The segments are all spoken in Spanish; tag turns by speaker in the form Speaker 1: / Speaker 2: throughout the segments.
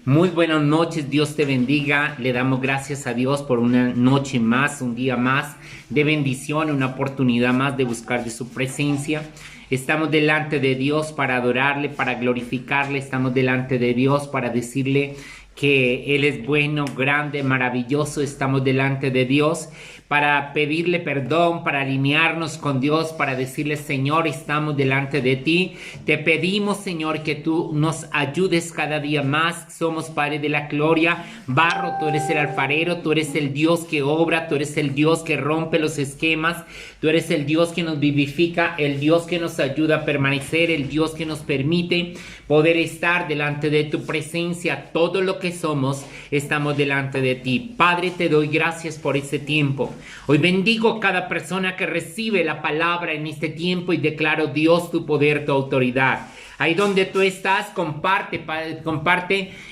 Speaker 1: Muy buenas noches, Dios te bendiga. Le damos gracias a Dios por una noche más, un día más de bendición, una oportunidad más de buscar de su presencia. Estamos delante de Dios para adorarle, para glorificarle. Estamos delante de Dios para decirle que Él es bueno, grande, maravilloso. Estamos delante de Dios para pedirle perdón, para alinearnos con Dios, para decirle: Señor, estamos delante de ti. Te pedimos, Señor, que tú nos ayudes cada día más. Somos Padre de la gloria, barro, tú eres el alfarero, tú eres el Dios que obra, tú eres el Dios que rompe los esquemas, tú eres el Dios que nos vivifica, el Dios que nos ayuda a permanecer, el Dios que nos permite poder estar delante de tu presencia. Todo lo que somos, estamos delante de ti. Padre, te doy gracias por este tiempo. Hoy bendigo cada persona que recibe la palabra en este tiempo y declaro, Dios, tu poder, tu autoridad. Ahí donde tú estás, comparte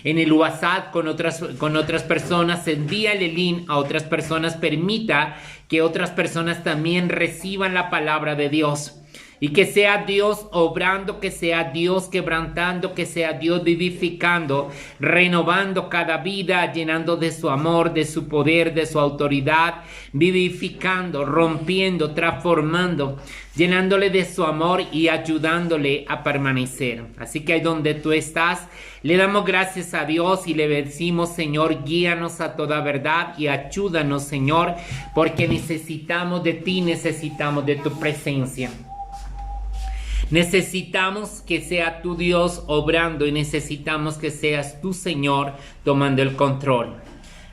Speaker 1: en el WhatsApp con otras personas, envíale el link a otras personas, permita que otras personas también reciban la palabra de Dios. Y que sea Dios obrando, que sea Dios quebrantando, que sea Dios vivificando, renovando cada vida, llenando de su amor, de su poder, de su autoridad, vivificando, rompiendo, transformando, llenándole de su amor y ayudándole a permanecer. Así que ahí donde tú estás, le damos gracias a Dios y le decimos: Señor, guíanos a toda verdad y ayúdanos, Señor, porque necesitamos de ti, necesitamos de tu presencia. Necesitamos que sea tu Dios obrando y necesitamos que seas tu Señor tomando el control.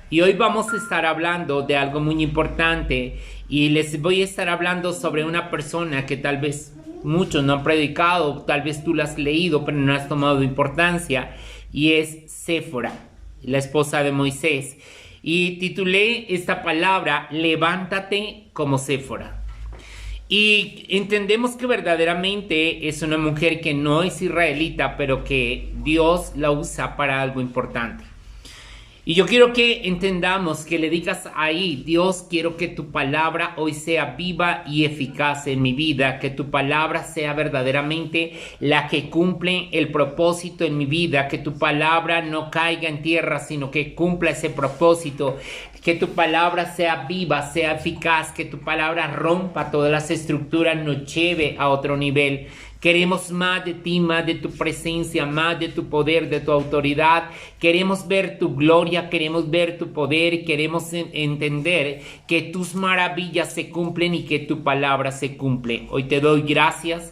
Speaker 1: Y hoy vamos a estar hablando de algo muy importante y les voy a estar hablando sobre una persona que tal vez muchos no han predicado, tal vez tú la has leído pero no has tomado importancia, y es Séfora, la esposa de Moisés. Y titulé esta palabra: levántate como Séfora. Y entendemos que verdaderamente es una mujer que no es israelita, pero que Dios la usa para algo importante. Y yo quiero que entendamos, que le digas ahí: Dios, quiero que tu palabra hoy sea viva y eficaz en mi vida, que tu palabra sea verdaderamente la que cumple el propósito en mi vida, que tu palabra no caiga en tierra, sino que cumpla ese propósito, que tu palabra sea viva, sea eficaz, que tu palabra rompa todas las estructuras, nos lleve a otro nivel. Queremos más de ti, más de tu presencia, más de tu poder, de tu autoridad. Queremos ver tu gloria, queremos ver tu poder, queremos entender que tus maravillas se cumplen y que tu palabra se cumple. Hoy te doy gracias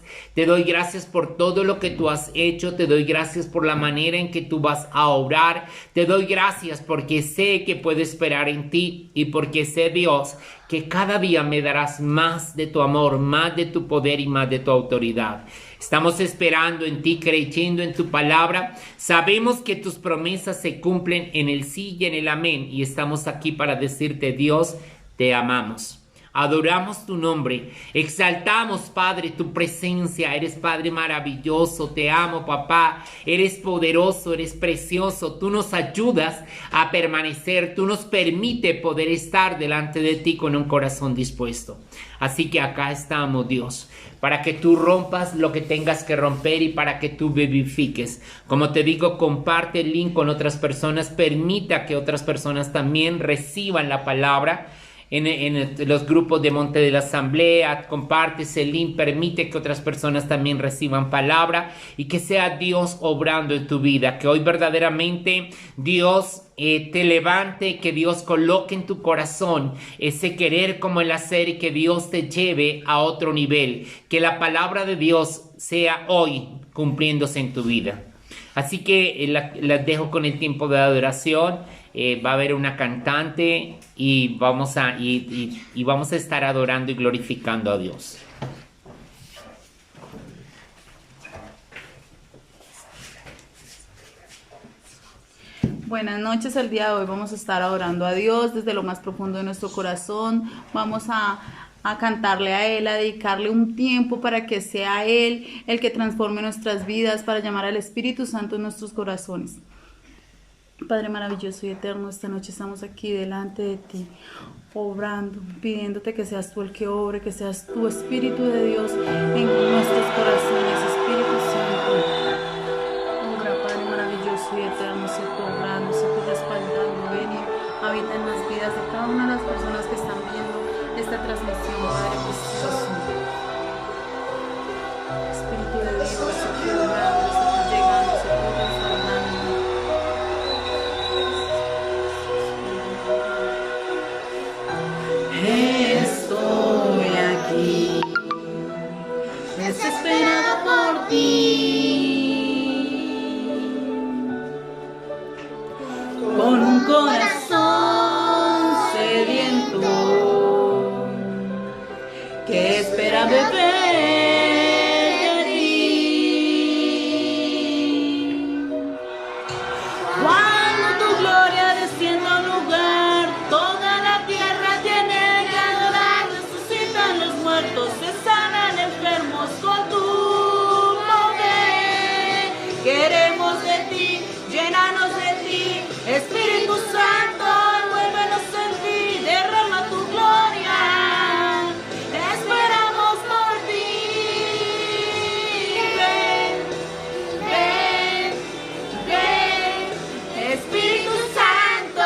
Speaker 1: por todo lo que tú has hecho, te doy gracias por la manera en que tú vas a obrar, te doy gracias porque sé que puedo esperar en ti y porque sé, Dios, que cada día me darás más de tu amor, más de tu poder y más de tu autoridad. Estamos esperando en ti, creyendo en tu palabra. Sabemos que tus promesas se cumplen en el sí y en el amén. Y estamos aquí para decirte: Dios, te amamos. Adoramos tu nombre, exaltamos, Padre, tu presencia. Eres Padre maravilloso, te amo, papá. Eres poderoso, eres precioso. Tú nos ayudas a permanecer, tú nos permites poder estar delante de ti con un corazón dispuesto. Así que acá estamos, Dios, para que tú rompas lo que tengas que romper y para que tú vivifiques. Como te digo, comparte el link con otras personas, permita que otras personas también reciban la palabra. En los grupos de Monte de la Asamblea, comparte ese link, permite que otras personas también reciban palabra y que sea Dios obrando en tu vida, que hoy verdaderamente Dios te levante, que Dios coloque en tu corazón ese querer como el hacer y que Dios te lleve a otro nivel, que la palabra de Dios sea hoy cumpliéndose en tu vida. Así que las dejo con el tiempo de adoración. Va a haber una cantante y vamos a estar adorando y glorificando a Dios.
Speaker 2: Buenas noches, el día de hoy vamos a estar adorando a Dios desde lo más profundo de nuestro corazón. Vamos a cantarle a Él, a dedicarle un tiempo para que sea Él el que transforme nuestras vidas, para llamar al Espíritu Santo en nuestros corazones. Padre maravilloso y eterno, esta noche estamos aquí delante de ti, obrando, pidiéndote que seas tú el que obre, que seas tu Espíritu de Dios en nuestros corazones, Espíritu Santo. Obra, Padre maravilloso y eterno, sé tú obrando, sé tú respaldando, ven y habita en las vidas de cada una de las personas que están viendo esta transmisión, Padre precioso. Espíritu de Dios, sé tú obrando, sé tú llegando, sé tú respaldando. Estoy aquí, desesperado por ti, con un corazón sediento que espera beber de ti. Cuando tu gloria descienda a un lugar, toda la tierra tiene que adorar. Resucitan los muertos, se sanan enfermos con tu poder. Queremos de ti, llénanos de ti, Espíritu Santo, envuélvenos en ti, derrama tu gloria. Esperamos por ti. Ven, ven, ven, Espíritu Santo,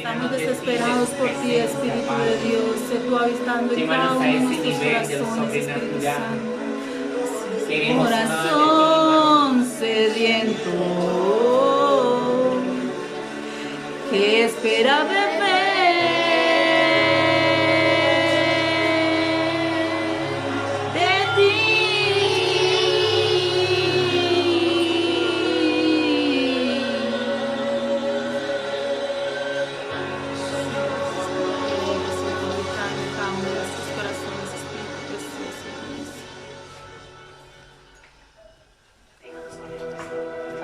Speaker 2: Estamos desesperados por ti, Espíritu de Dios. Sé tú habitando en cada uno de nuestros corazones, Espíritu Santo. Corazón sediento que espera beber de ti.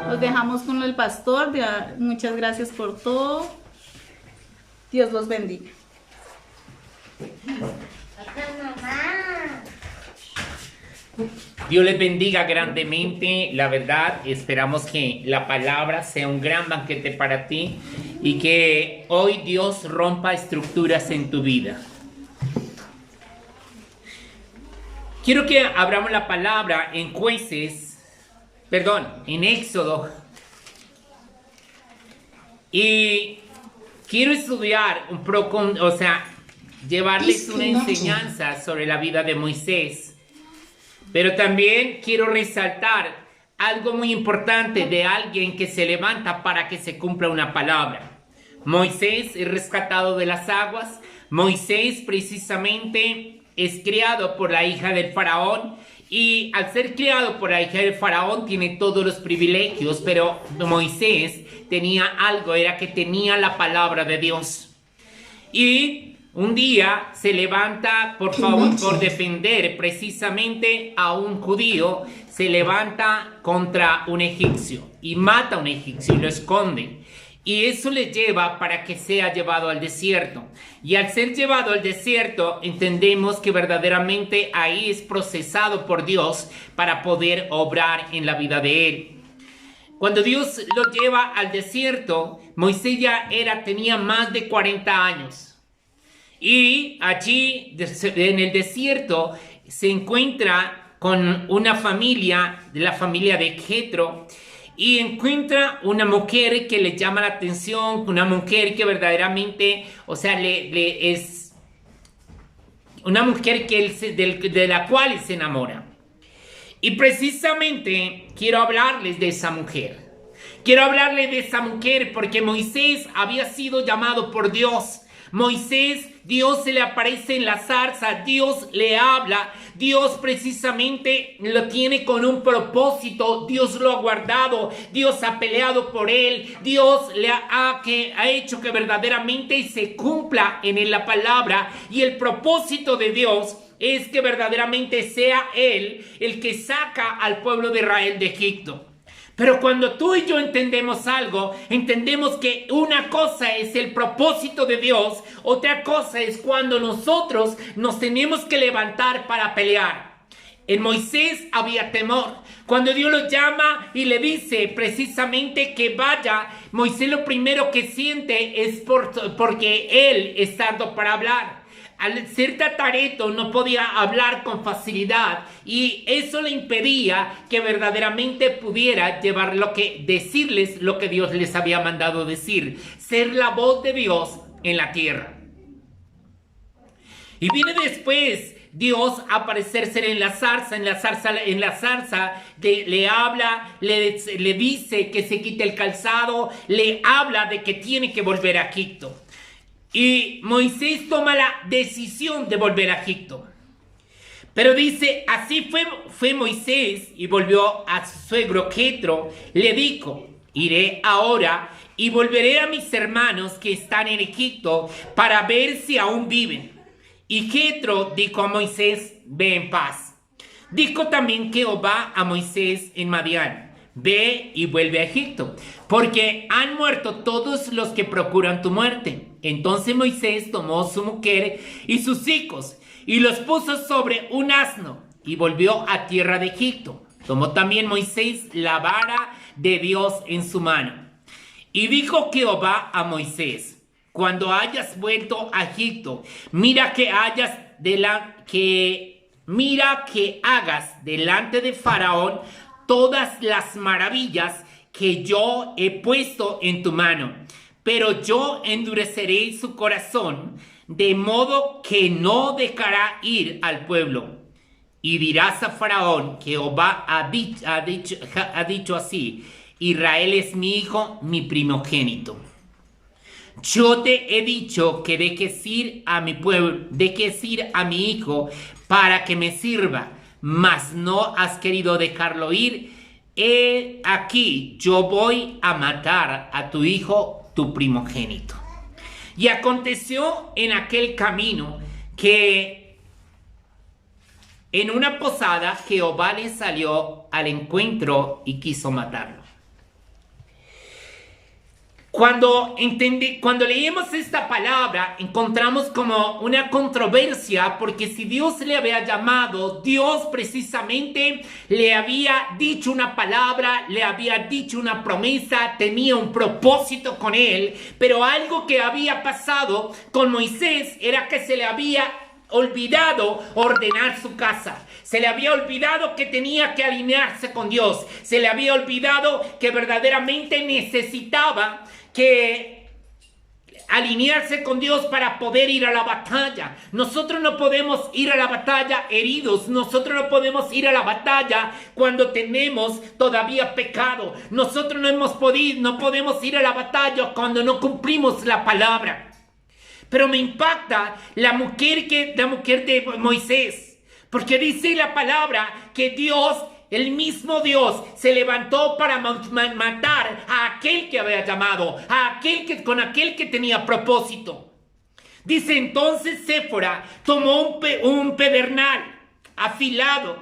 Speaker 2: Los dejamos con el pastor. Muchas gracias por todo. Dios los bendiga.
Speaker 1: Dios les bendiga grandemente. La verdad, esperamos que la palabra sea un gran banquete para ti y que hoy Dios rompa estructuras en tu vida. Quiero que abramos la palabra en en Éxodo. Y quiero estudiar un poco, llevarles una enseñanza sobre la vida de Moisés. Pero también quiero resaltar algo muy importante de alguien que se levanta para que se cumpla una palabra. Moisés es rescatado de las aguas. Moisés precisamente es criado por la hija del faraón. Y al ser criado por la hija del faraón tiene todos los privilegios, pero Moisés tenía algo, era que tenía la palabra de Dios. Y un día se levanta, por defender precisamente a un judío, se levanta contra un egipcio y mata a un egipcio y lo esconde. Y eso le lleva para que sea llevado al desierto. Y al ser llevado al desierto, entendemos que verdaderamente ahí es procesado por Dios para poder obrar en la vida de él. Cuando Dios lo lleva al desierto, Moisés ya tenía más de 40 años. Y allí, en el desierto, se encuentra con una familia, de la familia de Jetro, y encuentra una mujer que le llama la atención, una mujer que verdaderamente, es una mujer de la cual él se enamora. Y precisamente quiero hablarles de esa mujer. Quiero hablarles de esa mujer porque Moisés había sido llamado por Dios. Moisés, Dios se le aparece en la zarza, Dios le habla, Dios precisamente lo tiene con un propósito, Dios lo ha guardado, Dios ha peleado por él, Dios ha hecho que verdaderamente se cumpla en él la palabra, y el propósito de Dios es que verdaderamente sea él el que saca al pueblo de Israel de Egipto. Pero cuando tú y yo entendemos algo, entendemos que una cosa es el propósito de Dios, otra cosa es cuando nosotros nos tenemos que levantar para pelear. En Moisés había temor. Cuando Dios lo llama y le dice precisamente que vaya, Moisés lo primero que siente es porque él es tardo para hablar. Al ser tatareto no podía hablar con facilidad y eso le impedía que verdaderamente pudiera decirles lo que Dios les había mandado decir, ser la voz de Dios en la tierra. Y viene después Dios a aparecerse en la zarza, le habla, le dice que se quite el calzado, le habla de que tiene que volver a Egipto. Y Moisés toma la decisión de volver a Egipto. Pero dice, así fue Moisés y volvió a su suegro Jetro. Le dijo, iré ahora y volveré a mis hermanos que están en Egipto para ver si aún viven. Y Jetro dijo a Moisés, ve en paz. Dijo también Jehová a Moisés en Madián, ve y vuelve a Egipto, porque han muerto todos los que procuran tu muerte. Entonces Moisés tomó su mujer y sus hijos y los puso sobre un asno y volvió a tierra de Egipto. Tomó también Moisés la vara de Dios en su mano. Y dijo Jehová a Moisés, cuando hayas vuelto a Egipto, mira que hagas delante de Faraón todas las maravillas que yo he puesto en tu mano, pero yo endureceré su corazón, de modo que no dejará ir al pueblo. Y dirás a Faraón que Jehová ha dicho así: Israel es mi hijo, mi primogénito. Yo te he dicho que dejes ir a mi pueblo, dejes ir a mi hijo para que me sirva, mas no has querido dejarlo ir. He aquí, yo voy a matar a tu hijo, tu primogénito. Y aconteció en aquel camino que en una posada Jehová le salió al encuentro y quiso matarlo. Cuando leemos esta palabra, encontramos como una controversia, porque si Dios le había llamado, Dios precisamente le había dicho una palabra, le había dicho una promesa, tenía un propósito con él, pero algo que había pasado con Moisés era que se le había olvidado ordenar su casa. Se le había olvidado que tenía que alinearse con Dios. Se le había olvidado que verdaderamente necesitaba que alinearse con Dios para poder ir a la batalla. Nosotros no podemos ir a la batalla heridos. Nosotros no podemos ir a la batalla cuando tenemos todavía pecado. Nosotros no podemos ir a la batalla cuando no cumplimos la palabra. Pero me impacta la mujer de Moisés, porque dice la palabra que Dios, el mismo Dios, se levantó para matar a aquel que había llamado, con aquel que tenía propósito. Dice entonces Séfora tomó un pedernal afilado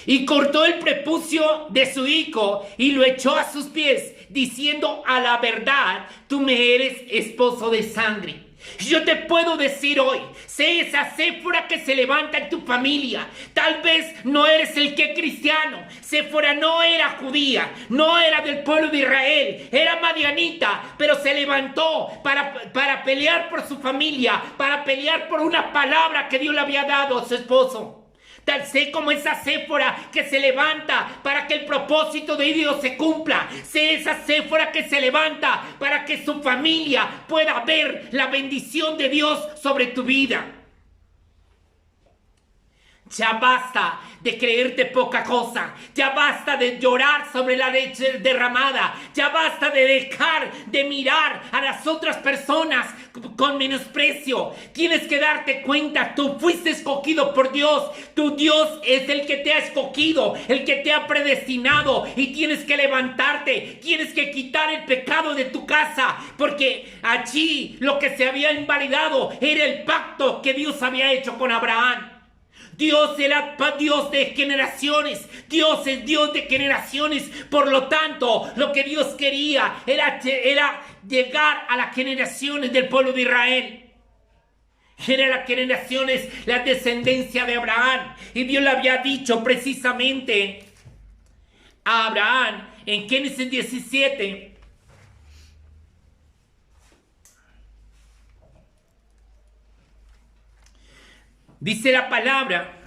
Speaker 1: y cortó el prepucio de su hijo y lo echó a sus pies, diciendo: a la verdad, tú me eres esposo de sangre. Yo te puedo decir hoy, sé esa Séfora que se levanta en tu familia. Tal vez no eres el que cristiano. Séfora no era judía, no era del pueblo de Israel, era madianita, pero se levantó para pelear por su familia, para pelear por una palabra que Dios le había dado a su esposo. Tal sé como esa Séfora que se levanta para que el propósito de Dios se cumpla. Sé esa Séfora que se levanta para que su familia pueda ver la bendición de Dios sobre tu vida. Ya basta de creerte poca cosa. Ya basta de llorar sobre la leche derramada. Ya basta de dejar de mirar a las otras personas con menosprecio. Tienes que darte cuenta, tú fuiste escogido por Dios. Tu Dios es el que te ha escogido, el que te ha predestinado, y tienes que levantarte. Tienes que quitar el pecado de tu casa, porque allí lo que se había invalidado era el pacto que Dios había hecho con Abraham. Dios era Dios de generaciones. Dios es Dios de generaciones. Por lo tanto, lo que Dios quería era llegar a las generaciones del pueblo de Israel. Era las generaciones, la descendencia de Abraham. Y Dios le había dicho precisamente a Abraham en Génesis 17. Dice la palabra,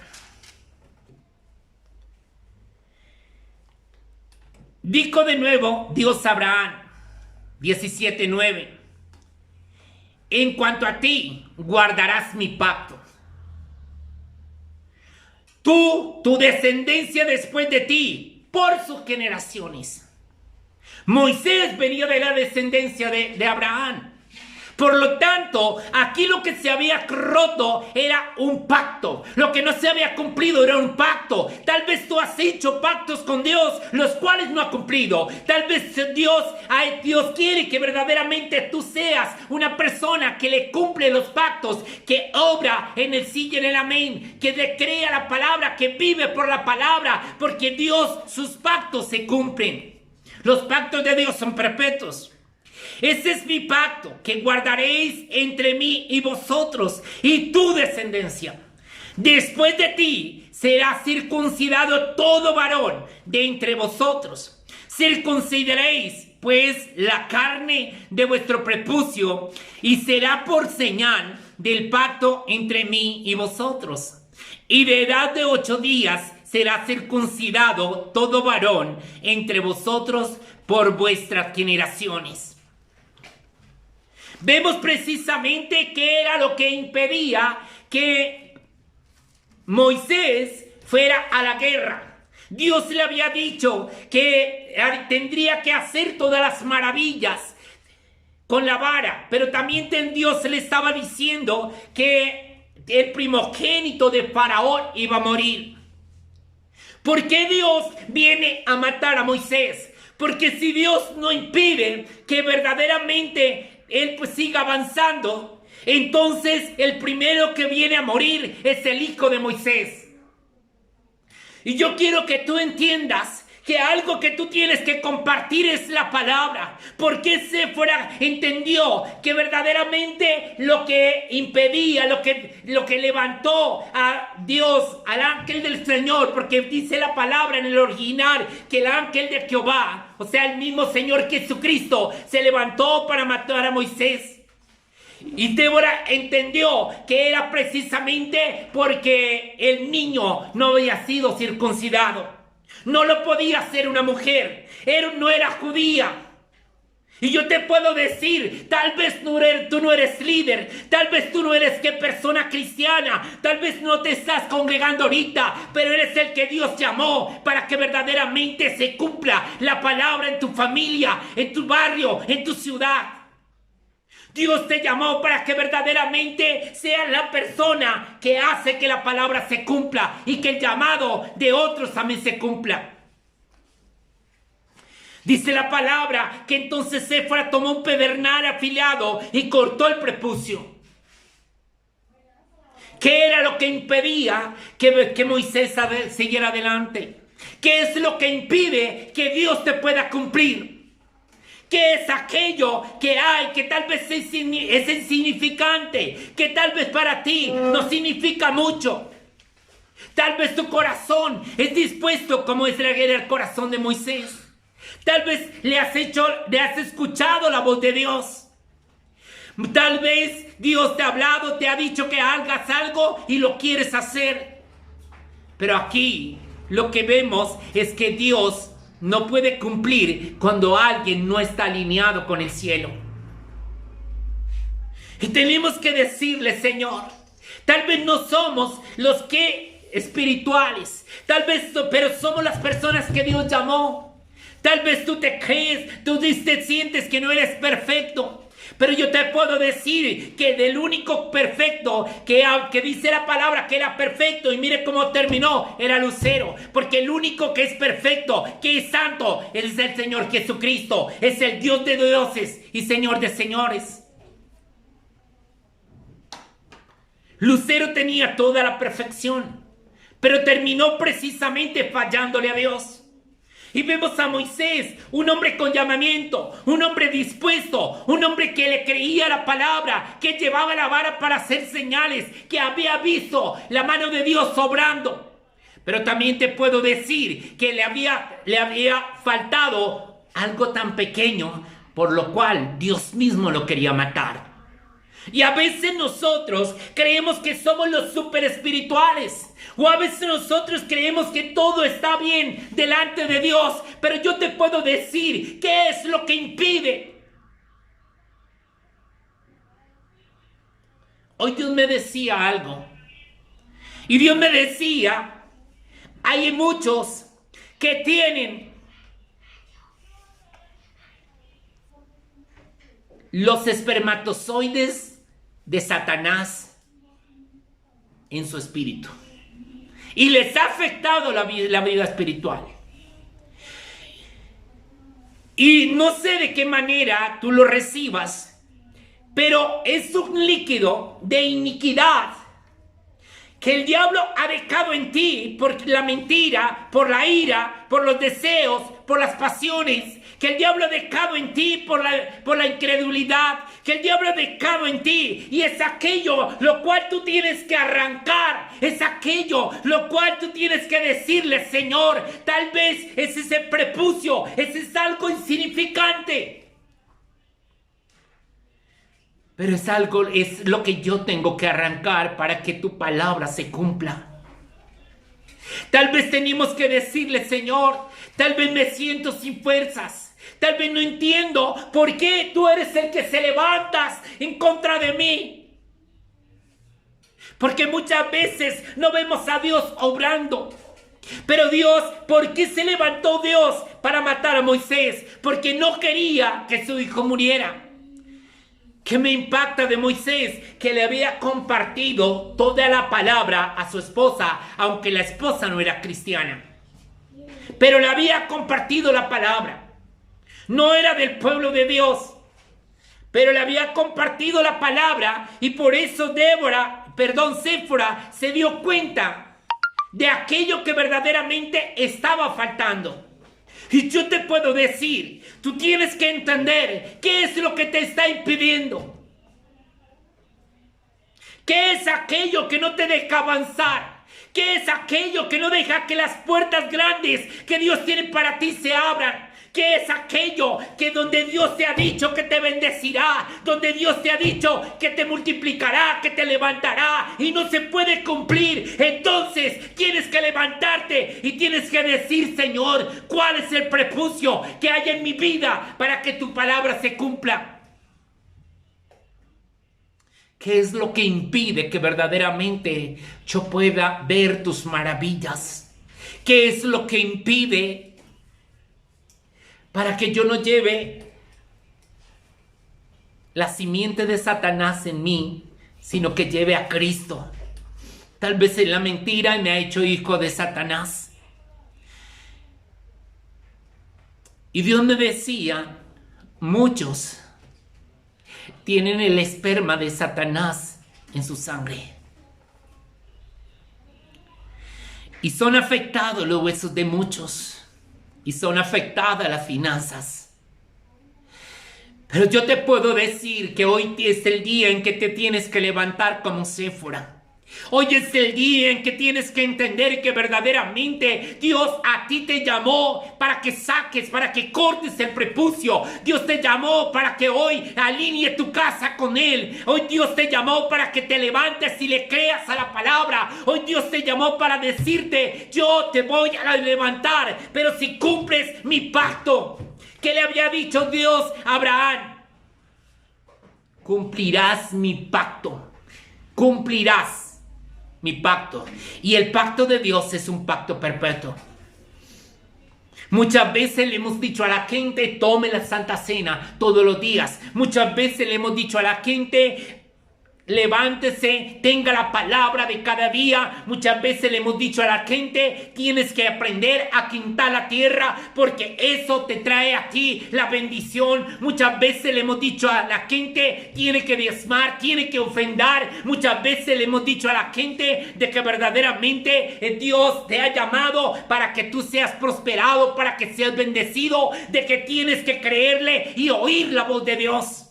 Speaker 1: dijo de nuevo Dios a Abraham, 17:9, en cuanto a ti, guardarás mi pacto. Tú, tu descendencia después de ti, por sus generaciones. Moisés venía de la descendencia de Abraham. Por lo tanto, aquí lo que se había roto era un pacto. Lo que no se había cumplido era un pacto. Tal vez tú has hecho pactos con Dios, los cuales no ha cumplido. Tal vez Dios quiere que verdaderamente tú seas una persona que le cumple los pactos, que obra en el sí y en el amén, que decrea la palabra, que vive por la palabra, porque Dios, sus pactos se cumplen. Los pactos de Dios son perpetuos. Ese es mi pacto, que guardaréis entre mí y vosotros y tu descendencia. Después de ti será circuncidado todo varón de entre vosotros. Circuncidaréis pues la carne de vuestro prepucio, y será por señal del pacto entre mí y vosotros. Y de edad de 8 días será circuncidado todo varón entre vosotros por vuestras generaciones. vemos precisamente que era lo que impedía que Moisés fuera a la guerra. Dios le había dicho que tendría que hacer todas las maravillas con la vara, pero también Dios le estaba diciendo que el primogénito de Faraón iba a morir. ¿Por qué Dios viene a matar a Moisés? Porque si Dios no impide que verdaderamente él pues siga avanzando, entonces el primero que viene a morir es el hijo de Moisés. Y yo quiero que tú entiendas que algo que tú tienes que compartir es la palabra. Porque Séfora entendió que verdaderamente lo que impedía, lo que levantó a Dios, al ángel del Señor, porque dice la palabra en el original que el ángel de Jehová, o sea, el mismo Señor Jesucristo, se levantó para matar a Moisés. Y Débora entendió que era precisamente porque el niño no había sido circuncidado. No lo podía hacer una mujer. No era judía. Y yo te puedo decir, tal vez tú no eres líder, tal vez tú no eres persona cristiana, tal vez no te estás congregando ahorita, pero eres el que Dios llamó para que verdaderamente se cumpla la palabra en tu familia, en tu barrio, en tu ciudad. Dios te llamó para que verdaderamente seas la persona que hace que la palabra se cumpla y que el llamado de otros también se cumpla. Dice la palabra que entonces Séfora tomó un pedernal afilado y cortó el prepucio. ¿Qué era lo que impedía que Moisés siguiera adelante? ¿Qué es lo que impide que Dios te pueda cumplir? ¿Qué es aquello que hay que tal vez es insignificante, que tal vez para ti no significa mucho? Tal vez tu corazón es dispuesto como es el corazón de Moisés. Tal vez le has escuchado la voz de Dios. Tal vez Dios te ha hablado, te ha dicho que hagas algo y lo quieres hacer. Pero aquí lo que vemos es que Dios no puede cumplir cuando alguien no está alineado con el cielo. Y tenemos que decirle, Señor, tal vez no somos los que espirituales, tal vez, pero somos las personas que Dios llamó. Tal vez tú te crees, tú te sientes que no eres perfecto. Pero yo te puedo decir que del único perfecto que dice la palabra que era perfecto, y mire cómo terminó, era Lucero. Porque el único que es perfecto, que es santo, es el Señor Jesucristo. Es el Dios de dioses y Señor de señores. Lucero tenía toda la perfección, pero terminó precisamente fallándole a Dios. Y vemos a Moisés, un hombre con llamamiento, un hombre dispuesto, un hombre que le creía la palabra, que llevaba la vara para hacer señales, que había visto la mano de Dios obrando. Pero también te puedo decir que le había faltado algo tan pequeño, por lo cual Dios mismo lo quería matar. Y a veces nosotros creemos que somos los super espirituales. O a veces nosotros creemos que todo está bien delante de Dios. Pero yo te puedo decir qué es lo que impide. Hoy Dios me decía algo. Y Dios me decía, hay muchos que tienen los espermatozoides de Satanás en su espíritu. Y les ha afectado la vida espiritual. Y no sé de qué manera tú lo recibas, pero es un líquido de iniquidad que el diablo ha dejado en ti por la mentira, por la ira, por los deseos, por las pasiones, que el diablo ha dejado en ti por la incredulidad, que el diablo ha dejado en ti, y es aquello lo cual tú tienes que arrancar, es aquello lo cual tú tienes que decirle, Señor, tal vez es ese prepucio, ese es algo insignificante. Pero es lo que yo tengo que arrancar para que tu palabra se cumpla. Tal vez tenemos que decirle, Señor, tal vez me siento sin fuerzas. Tal vez no entiendo por qué tú eres el que se levantas en contra de mí. Porque muchas veces no vemos a Dios obrando. Pero Dios, ¿por qué se levantó Dios para matar a Moisés? Porque no quería que su hijo muriera. ¿Qué me impacta de Moisés? Que le había compartido toda la palabra a su esposa, aunque la esposa no era cristiana. Pero le había compartido la palabra. No era del pueblo de Dios, pero le había compartido la palabra, y por eso Séfora se dio cuenta de aquello que verdaderamente estaba faltando. Y yo te puedo decir, tú tienes que entender qué es lo que te está impidiendo. ¿Qué es aquello que no te deja avanzar? ¿Qué es aquello que no deja que las puertas grandes que Dios tiene para ti se abran? ¿Qué es aquello que donde Dios te ha dicho que te bendecirá, donde Dios te ha dicho que te multiplicará, que te levantará y no se puede cumplir? Entonces tienes que levantarte y tienes que decir: Señor, ¿cuál es el prepucio que hay en mi vida para que tu palabra se cumpla? ¿Qué es lo que impide que verdaderamente yo pueda ver tus maravillas? ¿Qué es lo que impide para que yo no lleve la simiente de Satanás en mí, sino que lleve a Cristo? Tal vez en la mentira me ha hecho hijo de Satanás. Y Dios me decía: muchos tienen el esperma de Satanás en su sangre. Y son afectados los huesos de muchos. Y son afectadas las finanzas. Pero yo te puedo decir que hoy es el día en que te tienes que levantar como Séfora. Hoy es el día en que tienes que entender que verdaderamente Dios a ti te llamó para que saques, para que cortes el prepucio. Dios te llamó para que hoy alinee tu casa con Él. Hoy Dios te llamó para que te levantes y le creas a la palabra. Hoy Dios te llamó para decirte: yo te voy a levantar, pero si cumples mi pacto. ¿Qué le había dicho Dios a Abraham? Cumplirás mi pacto. Cumplirás mi pacto. Y el pacto de Dios es un pacto perpetuo. Muchas veces le hemos dicho a la gente: tome la Santa Cena todos los días. Muchas veces le hemos dicho a la gente: levántese, tenga la palabra de cada día. Muchas veces le hemos dicho a la gente: tienes que aprender a quintar la tierra porque eso te trae a ti la bendición. Muchas veces le hemos dicho a la gente: tiene que diezmar, tiene que ofrendar. Muchas veces le hemos dicho a la gente de que verdaderamente Dios te ha llamado para que tú seas prosperado, para que seas bendecido, de que tienes que creerle y oír la voz de Dios.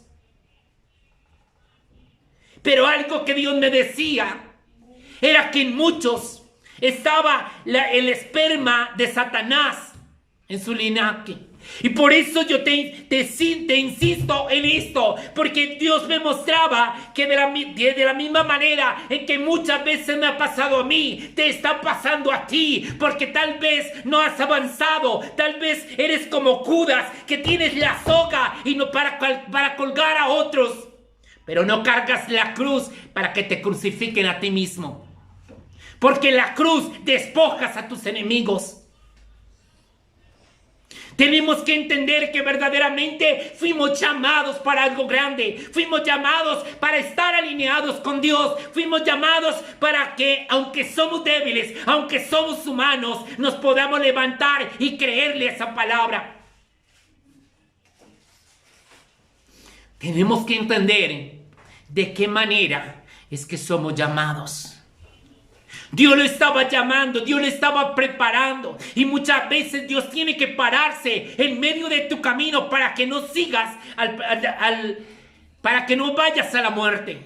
Speaker 1: Pero algo que Dios me decía era que en muchos estaba el esperma de Satanás en su linaje. Y por eso yo te insisto en esto, porque Dios me mostraba que de la misma manera en que muchas veces me ha pasado a mí, te está pasando a ti, porque tal vez no has avanzado, tal vez eres como Judas, que tienes la soga y no para colgar a otros. Pero no cargas la cruz para que te crucifiquen a ti mismo. Porque la cruz despojas a tus enemigos. Tenemos que entender que verdaderamente fuimos llamados para algo grande. Fuimos llamados para estar alineados con Dios. Fuimos llamados para que, aunque somos débiles, aunque somos humanos, nos podamos levantar y creerle esa palabra. Tenemos que entender de qué manera es que somos llamados. Dios lo estaba llamando, Dios lo estaba preparando, y muchas veces Dios tiene que pararse en medio de tu camino para que no sigas para que no vayas a la muerte.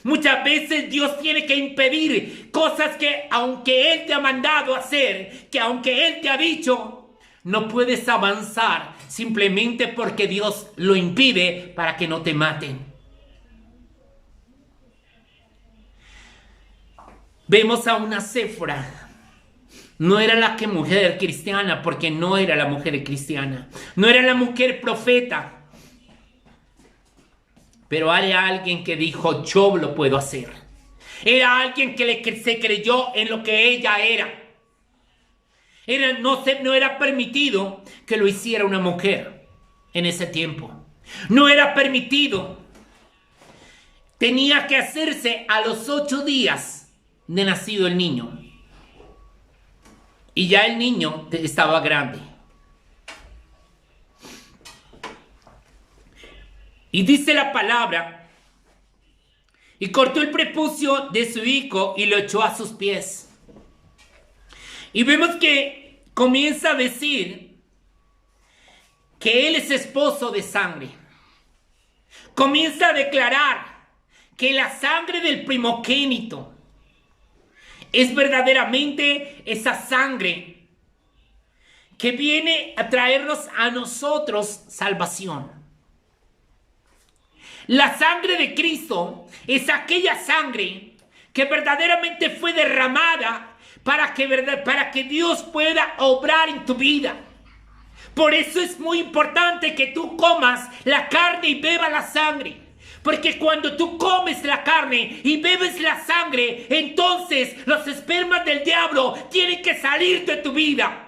Speaker 1: Muchas veces Dios tiene que impedir cosas que, aunque Él te ha mandado a hacer, que aunque Él te ha dicho, no puedes avanzar simplemente porque Dios lo impide para que no te maten. Vemos a una Séfora No era la mujer cristiana, porque no era la mujer cristiana. No era la mujer profeta. Pero era alguien que dijo, yo lo puedo hacer. Era alguien que se creyó en lo que ella era. No era permitido que lo hiciera una mujer en ese tiempo. No era permitido. Tenía que hacerse a los 8 días de nacido el niño. Y ya el niño estaba grande. Y dice la palabra, y cortó el prepucio de su hijo y lo echó a sus pies. Y vemos que comienza a decir que él es esposo de sangre. Comienza a declarar que la sangre del primogénito es verdaderamente esa sangre que viene a traernos a nosotros salvación. La sangre de Cristo es aquella sangre que verdaderamente fue derramada para que Dios pueda obrar en tu vida. Por eso es muy importante que tú comas la carne y bebas la sangre. Porque cuando tú comes la carne y bebes la sangre, entonces los espermas del diablo tienen que salir de tu vida.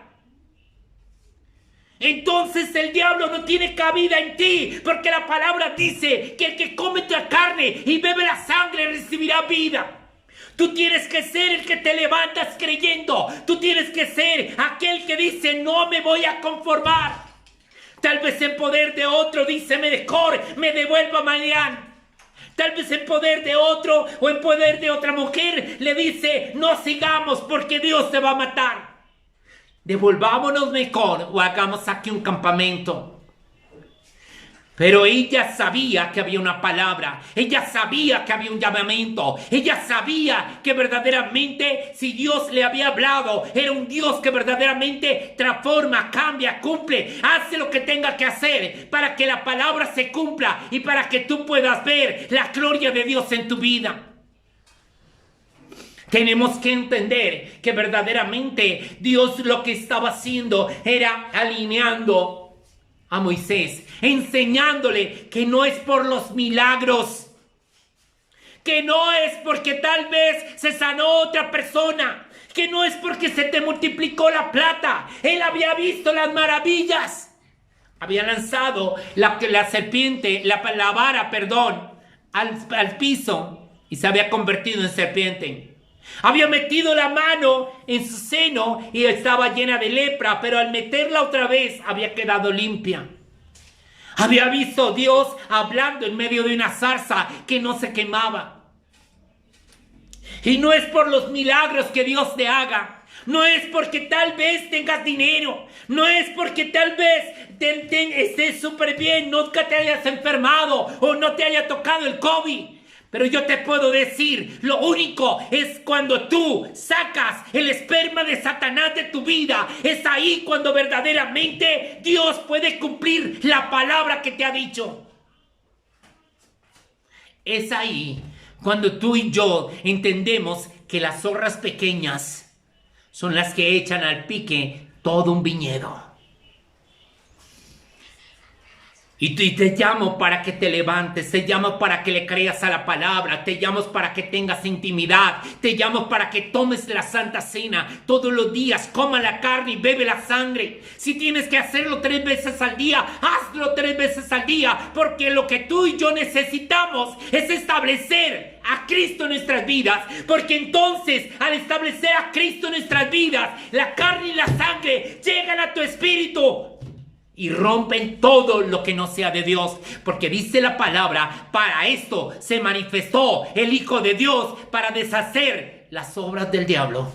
Speaker 1: Entonces el diablo no tiene cabida en ti, porque la palabra dice que el que come la carne y bebe la sangre recibirá vida. Tú tienes que ser el que te levantas creyendo. Tú tienes que ser aquel que dice, no me voy a conformar. Tal vez en poder de otro dice, mejor me devuelvo mañana. Tal vez en poder de otro o en poder de otra mujer le dice, no sigamos porque Dios te va a matar. Devolvámonos mejor o hagamos aquí un campamento. Pero ella sabía que había una palabra. Ella sabía que había un llamamiento. Ella sabía que verdaderamente si Dios le había hablado, era un Dios que verdaderamente transforma, cambia, cumple, hace lo que tenga que hacer para que la palabra se cumpla y para que tú puedas ver la gloria de Dios en tu vida. Tenemos que entender que verdaderamente Dios lo que estaba haciendo era alineando a Moisés, enseñándole que no es por los milagros, que no es porque tal vez se sanó otra persona, que no es porque se te multiplicó la plata. Él había visto las maravillas. Había lanzado la serpiente, la vara, al piso y se había convertido en serpiente. Había metido la mano en su seno y estaba llena de lepra, pero al meterla otra vez había quedado limpia. Había visto a Dios hablando en medio de una zarza que no se quemaba. Y no es por los milagros que Dios te haga. No es porque tal vez tengas dinero. No es porque tal vez estés súper bien, nunca te hayas enfermado o no te haya tocado el COVID. Pero yo te puedo decir, lo único es cuando tú sacas el esperma de Satanás de tu vida. Es ahí cuando verdaderamente Dios puede cumplir la palabra que te ha dicho. Es ahí cuando tú y yo entendemos que las zorras pequeñas son las que echan al pique todo un viñedo. Y te llamo para que te levantes, te llamo para que le creas a la palabra, te llamo para que tengas intimidad, te llamo para que tomes la Santa Cena todos los días, coma la carne y bebe la sangre. Si tienes que hacerlo 3 veces al día, hazlo 3 veces al día, porque lo que tú y yo necesitamos es establecer a Cristo en nuestras vidas, porque entonces al establecer a Cristo en nuestras vidas, la carne y la sangre llegan a tu espíritu y rompen todo lo que no sea de Dios. Porque dice la palabra, para esto se manifestó el Hijo de Dios, para deshacer las obras del diablo.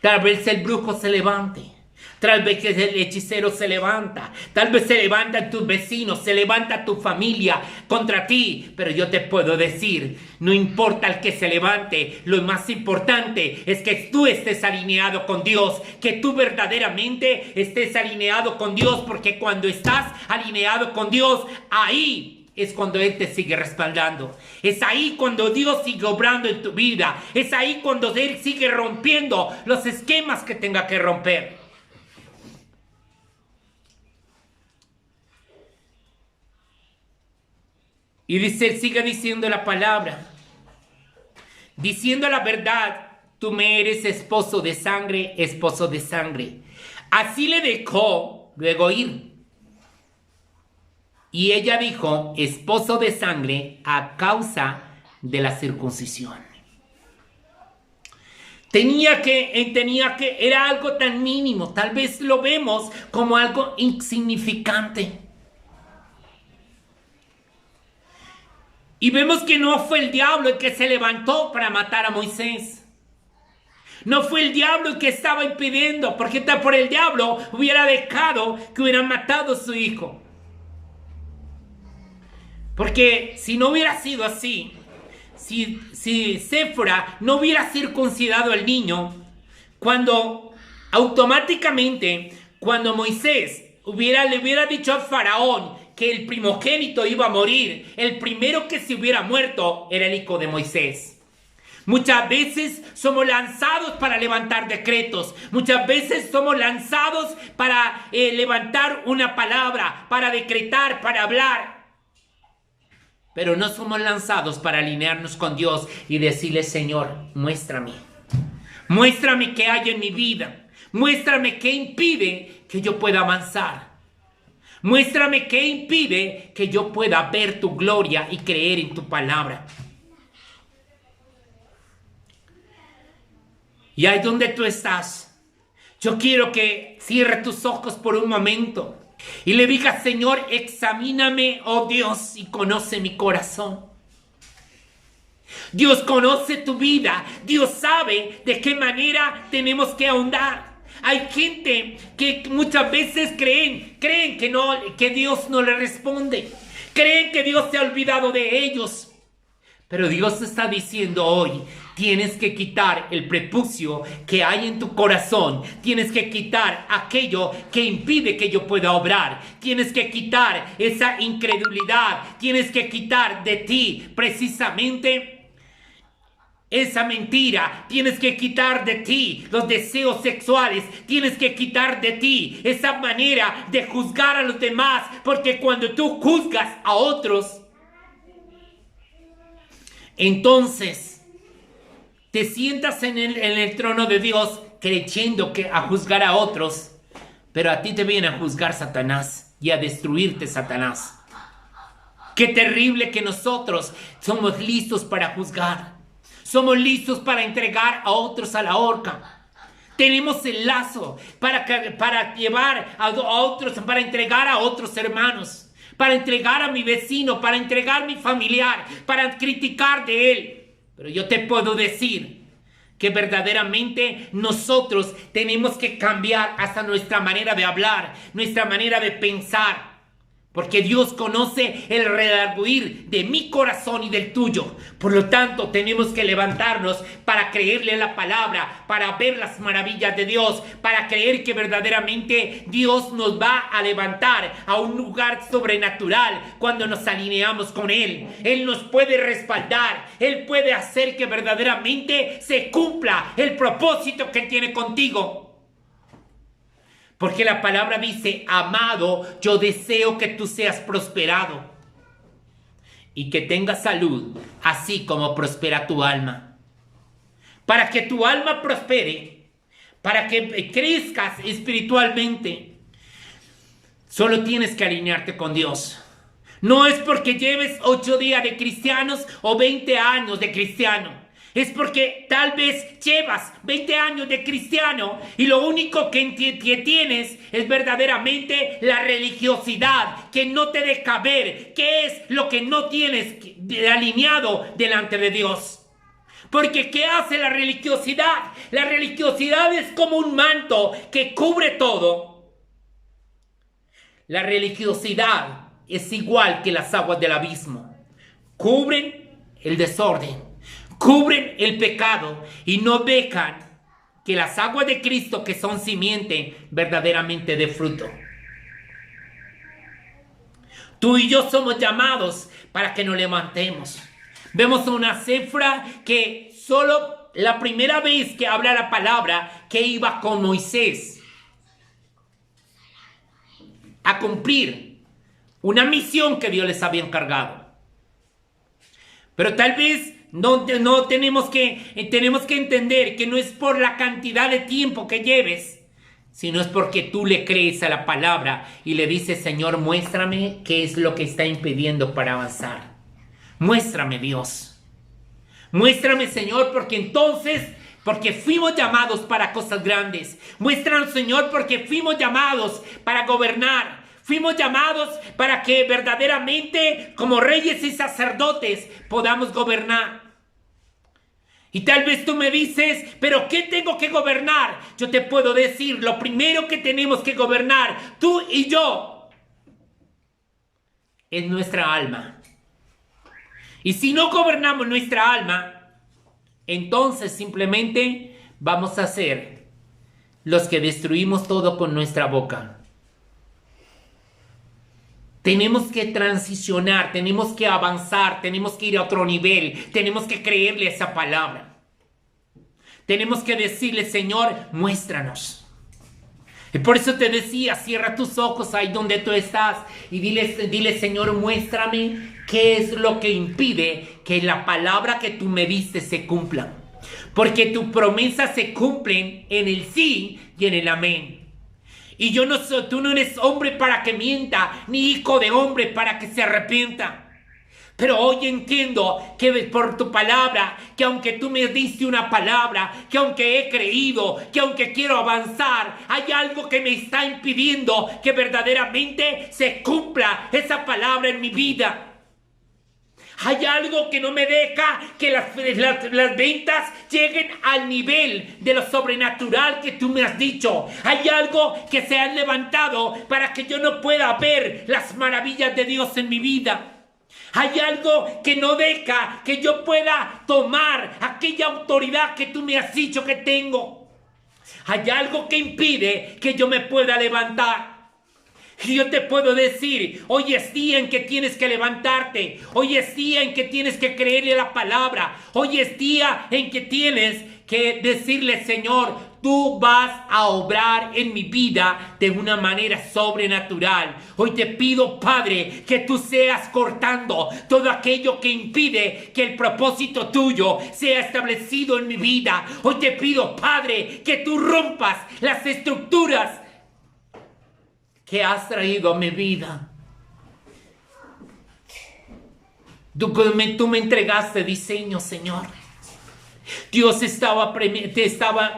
Speaker 1: Tal vez el brujo se levante. Tal vez el hechicero se levanta. Tal vez se levantan tus vecinos, se levanta tu familia contra ti. Pero yo te puedo decir, no importa el que se levante, lo más importante es que tú estés alineado con Dios. Que tú verdaderamente estés alineado con Dios. Porque cuando estás alineado con Dios, ahí es cuando Él te sigue respaldando. Es ahí cuando Dios sigue obrando en tu vida. Es ahí cuando Él sigue rompiendo los esquemas que tenga que romper. Y dice, sigue diciendo la palabra. Diciendo la verdad, tú me eres esposo de sangre, esposo de sangre. Así le dejó luego ir. Y ella dijo, esposo de sangre, a causa de la circuncisión. Era algo tan mínimo, tal vez lo vemos como algo insignificante. Y vemos que no fue el diablo el que se levantó para matar a Moisés. No fue el diablo el que estaba impidiendo, porque por el diablo hubiera dejado que hubieran matado a su hijo. Porque si no hubiera sido así, si Séfora no hubiera circuncidado al niño, cuando Moisés le hubiera dicho a Faraón que el primogénito iba a morir, el primero que se hubiera muerto era el hijo de Moisés. Muchas veces somos lanzados para levantar decretos. Muchas veces somos lanzados para levantar una palabra, para decretar, para hablar. Pero no somos lanzados para alinearnos con Dios y decirle, Señor, muéstrame. Muéstrame qué hay en mi vida. Muéstrame qué impide que yo pueda avanzar. Muéstrame qué impide que yo pueda ver tu gloria y creer en tu palabra. Y ahí donde tú estás, yo quiero que cierres tus ojos por un momento y le digas, Señor, examíname, oh Dios, y conoce mi corazón. Dios conoce tu vida. Dios sabe de qué manera tenemos que ahondar. Hay gente que muchas veces creen que Dios no le responde. Creen que Dios se ha olvidado de ellos. Pero Dios está diciendo hoy, tienes que quitar el prepucio que hay en tu corazón. Tienes que quitar aquello que impide que yo pueda obrar. Tienes que quitar esa incredulidad. Tienes que quitar de ti precisamente esa mentira. Tienes que quitar de ti los deseos sexuales. Tienes que quitar de ti esa manera de juzgar a los demás. Porque cuando tú juzgas a otros, entonces te sientas en el trono de Dios creyendo que a juzgar a otros. Pero a ti te viene a juzgar Satanás y a destruirte Satanás. Qué terrible que nosotros somos listos para juzgar. Somos listos para entregar a otros a la horca. Tenemos el lazo para llevar a otros, para entregar a otros hermanos, para entregar a mi vecino, para entregar a mi familiar, para criticar de él. Pero yo te puedo decir que verdaderamente nosotros tenemos que cambiar hasta nuestra manera de hablar, nuestra manera de pensar. Porque Dios conoce el redarguir de mi corazón y del tuyo. Por lo tanto, tenemos que levantarnos para creerle la palabra, para ver las maravillas de Dios, para creer que verdaderamente Dios nos va a levantar a un lugar sobrenatural cuando nos alineamos con Él. Él nos puede respaldar. Él puede hacer que verdaderamente se cumpla el propósito que tiene contigo. Porque la palabra dice, amado, yo deseo que tú seas prosperado y que tengas salud, así como prospera tu alma. Para que tu alma prospere, para que crezcas espiritualmente, solo tienes que alinearte con Dios. No es porque lleves 8 días de cristianos o 20 años de cristiano. Es porque tal vez llevas 20 años de cristiano y lo único que tienes es verdaderamente la religiosidad que no te deja ver qué es lo que no tienes alineado delante de Dios. Porque ¿qué hace la religiosidad? La religiosidad es como un manto que cubre todo. La religiosidad es igual que las aguas del abismo. Cubren el desorden. Cubren el pecado y no dejan que las aguas de Cristo, que son simiente, verdaderamente dé fruto. Tú y yo somos llamados para que nos levantemos. Vemos a una Cefra que solo la primera vez que habla la palabra que iba con Moisés a cumplir una misión que Dios les había encargado. Pero tal vez no tenemos que entender que no es por la cantidad de tiempo que lleves, sino es porque tú le crees a la palabra y le dices: Señor, muéstrame qué es lo que está impidiendo para avanzar. Muéstrame, Dios. Muéstrame, Señor, porque fuimos llamados para cosas grandes. Muéstranos, Señor, porque fuimos llamados para gobernar. Fuimos llamados para que verdaderamente, como reyes y sacerdotes, podamos gobernar. Y tal vez tú me dices: ¿pero qué tengo que gobernar? Yo te puedo decir, lo primero que tenemos que gobernar, tú y yo, es nuestra alma. Y si no gobernamos nuestra alma, entonces simplemente vamos a ser los que destruimos todo con nuestra boca. Tenemos que transicionar, tenemos que avanzar, tenemos que ir a otro nivel, tenemos que creerle a esa palabra. Tenemos que decirle: Señor, muéstranos. Y por eso te decía, cierra tus ojos ahí donde tú estás y dile: Señor, muéstrame qué es lo que impide que la palabra que tú me diste se cumpla. Porque tus promesas se cumplen en el sí y en el amén. Y tú no eres hombre para que mienta, ni hijo de hombre para que se arrepienta. Pero hoy entiendo que por tu palabra, que aunque tú me diste una palabra, que aunque he creído, que aunque quiero avanzar, hay algo que me está impidiendo que verdaderamente se cumpla esa palabra en mi vida. Hay algo que no me deja que las ventas lleguen al nivel de lo sobrenatural que tú me has dicho. Hay algo que se ha levantado para que yo no pueda ver las maravillas de Dios en mi vida. Hay algo que no deja que yo pueda tomar aquella autoridad que tú me has dicho que tengo. Hay algo que impide que yo me pueda levantar. Y yo te puedo decir: hoy es día en que tienes que levantarte. Hoy es día en que tienes que creerle la palabra. Hoy es día en que tienes que decirle: Señor, tú vas a obrar en mi vida de una manera sobrenatural. Hoy te pido, Padre, que tú seas cortando todo aquello que impide que el propósito tuyo sea establecido en mi vida. Hoy te pido, Padre, que tú rompas las estructuras que has traído a mi vida. Tú me entregaste diseño, Señor. Dios te estaba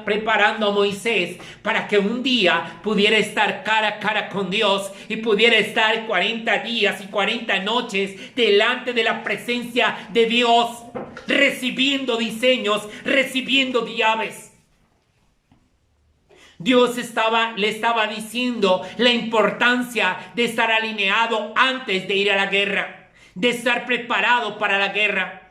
Speaker 1: preparando a Moisés para que un día pudiera estar cara a cara con Dios y pudiera estar 40 días y 40 noches delante de la presencia de Dios, recibiendo diseños, recibiendo llaves. Dios le estaba diciendo la importancia de estar alineado antes de ir a la guerra, de estar preparado para la guerra.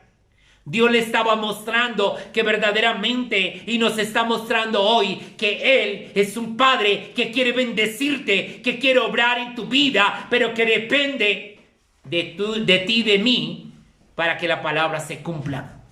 Speaker 1: Dios le estaba mostrando que verdaderamente, y nos está mostrando hoy, que Él es un Padre que quiere bendecirte, que quiere obrar en tu vida, pero que depende de ti y de mí para que la palabra se cumpla.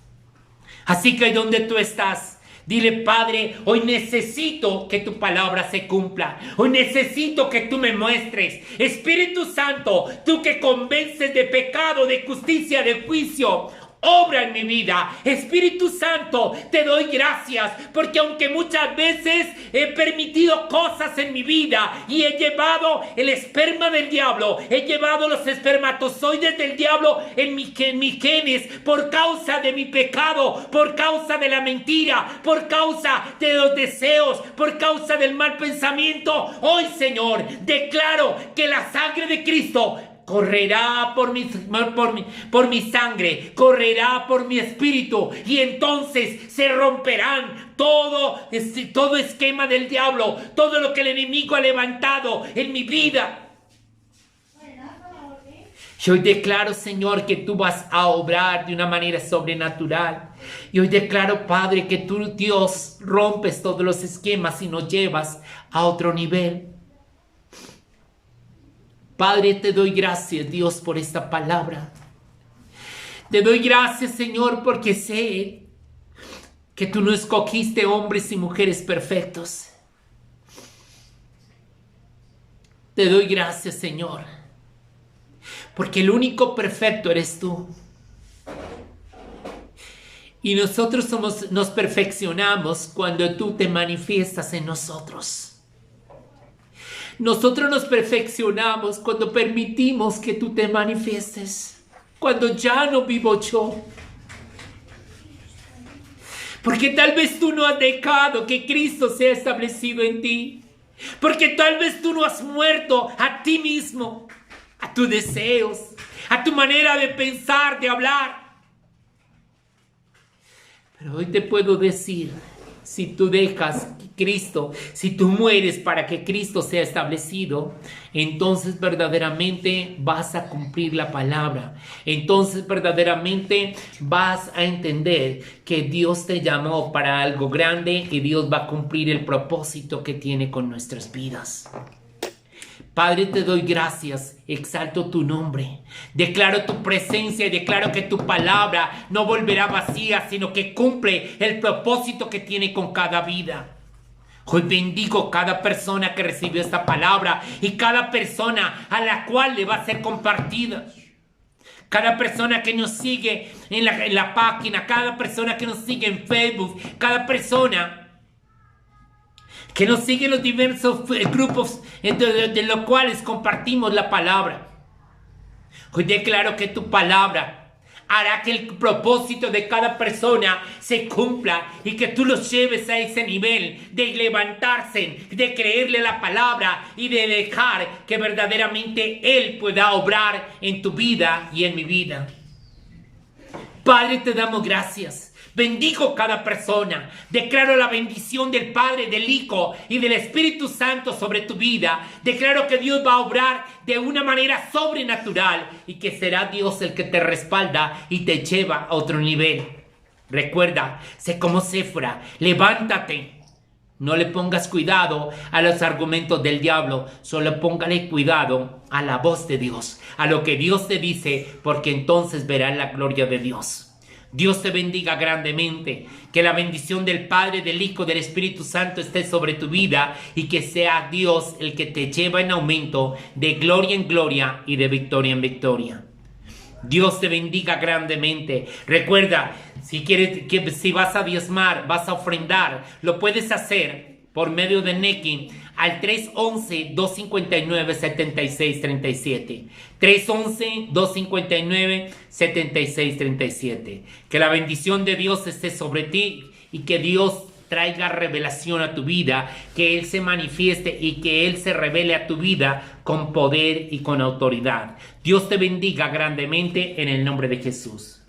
Speaker 1: Así que donde tú estás, dile: Padre, hoy necesito que tu palabra se cumpla. Hoy necesito que tú me muestres. Espíritu Santo, tú que convences de pecado, de justicia, de juicio, obra en mi vida. Espíritu Santo, te doy gracias porque aunque muchas veces he permitido cosas en mi vida y he llevado el esperma del diablo, he llevado los espermatozoides del diablo en mis genes por causa de mi pecado, por causa de la mentira, por causa de los deseos, por causa del mal pensamiento, hoy, Señor, declaro que la sangre de Cristo correrá por mi sangre, correrá por mi espíritu, y entonces se romperán todo esquema del diablo, todo lo que el enemigo ha levantado en mi vida. Y hoy declaro, Señor, que tú vas a obrar de una manera sobrenatural. Y hoy declaro, Padre, que tú, Dios, rompes todos los esquemas y nos llevas a otro nivel. Padre, te doy gracias, Dios, por esta palabra. Te doy gracias, Señor, porque sé que tú no escogiste hombres y mujeres perfectos. Te doy gracias, Señor, porque el único perfecto eres tú. Y nosotros nos perfeccionamos cuando tú te manifiestas en nosotros. Nosotros nos perfeccionamos cuando permitimos que tú te manifiestes. Cuando ya no vivo yo. Porque tal vez tú no has dejado que Cristo sea establecido en ti. Porque tal vez tú no has muerto a ti mismo, a tus deseos, a tu manera de pensar, de hablar. Pero hoy te puedo decir, si tú dejas que Cristo, si tú mueres para que Cristo sea establecido, entonces verdaderamente vas a cumplir la palabra. Entonces verdaderamente vas a entender que Dios te llamó para algo grande y Dios va a cumplir el propósito que tiene con nuestras vidas. Padre, te doy gracias, exalto tu nombre, declaro tu presencia y declaro que tu palabra no volverá vacía, sino que cumple el propósito que tiene con cada vida. Hoy bendigo cada persona que recibió esta palabra y cada persona a la cual le va a ser compartida. Cada persona que nos sigue en la página, cada persona que nos sigue en Facebook, cada persona que nos sigue en los diversos grupos de los cuales compartimos la palabra. Hoy declaro que tu palabra hará que el propósito de cada persona se cumpla y que tú los lleves a ese nivel de levantarse, de creerle la palabra y de dejar que verdaderamente Él pueda obrar en tu vida y en mi vida. Padre, te damos gracias. Bendigo cada persona. Declaro la bendición del Padre, del Hijo y del Espíritu Santo sobre tu vida. Declaro que Dios va a obrar de una manera sobrenatural y que será Dios el que te respalda y te lleva a otro nivel. Recuerda, sé como Séfora, levántate. No le pongas cuidado a los argumentos del diablo, solo póngale cuidado a la voz de Dios, a lo que Dios te dice, porque entonces verás la gloria de Dios. Dios te bendiga grandemente, que la bendición del Padre, del Hijo, del Espíritu Santo esté sobre tu vida y que sea Dios el que te lleva en aumento de gloria en gloria y de victoria en victoria. Dios te bendiga grandemente. Recuerda, si vas a diezmar, vas a ofrendar, lo puedes hacer por medio de Nequi al 311-259-7637. 311-259-7637. Que la bendición de Dios esté sobre ti y que Dios traiga revelación a tu vida, que Él se manifieste y que Él se revele a tu vida con poder y con autoridad. Dios te bendiga grandemente en el nombre de Jesús.